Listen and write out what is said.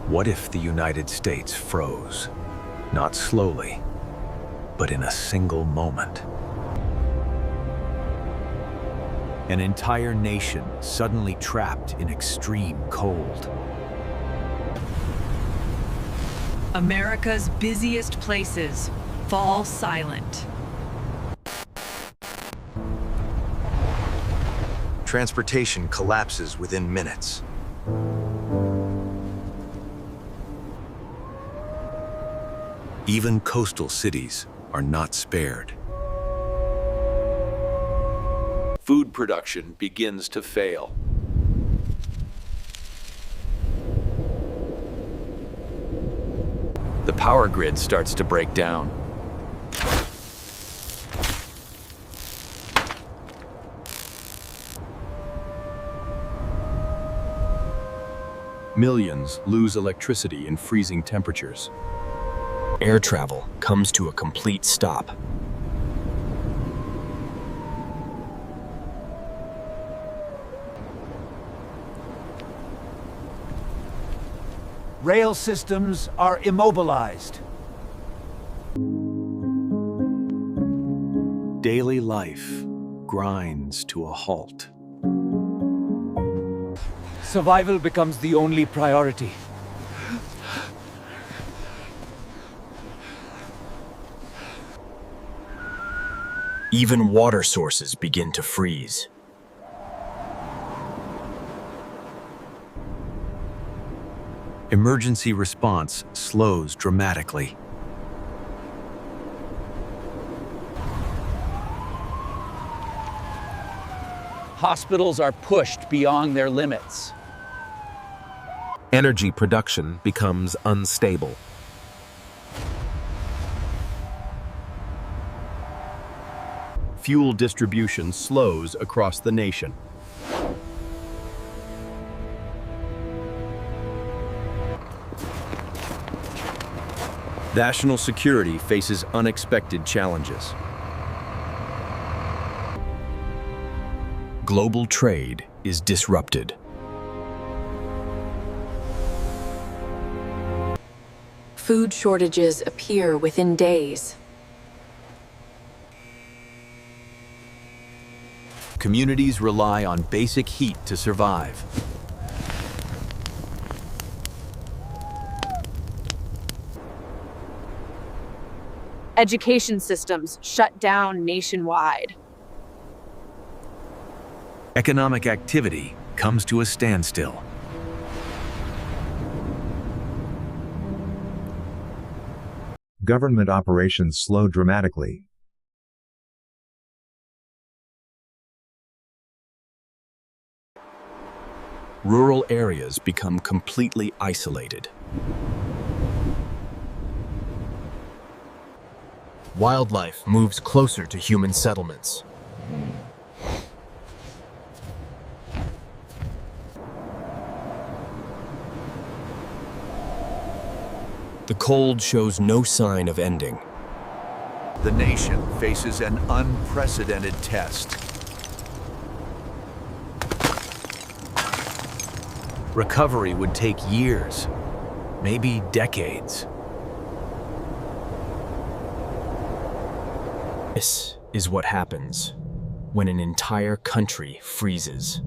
What if the United States froze? Not slowly, but in a single moment. An entire nation suddenly trapped in extreme cold. America's busiest places fall silent. Transportation collapses within minutes. Even coastal cities are not spared. Food production begins to fail. The power grid starts to break down. Millions lose electricity in freezing temperatures. Air travel comes to a complete stop. Rail systems are immobilized. Daily life grinds to a halt. Survival becomes the only priority. Even water sources begin to freeze. Emergency response slows dramatically. Hospitals are pushed beyond their limits. Energy production becomes unstable. Fuel distribution slows across the nation. National security faces unexpected challenges. Global trade is disrupted. Food shortages appear within days. Communities rely on basic heat to survive. Education systems shut down nationwide. Economic activity comes to a standstill. Government operations slow dramatically. Rural areas become completely isolated. Wildlife moves closer to human settlements. The cold shows no sign of ending. The nation faces an unprecedented test. Recovery would take years, maybe decades. This is what happens when an entire country freezes.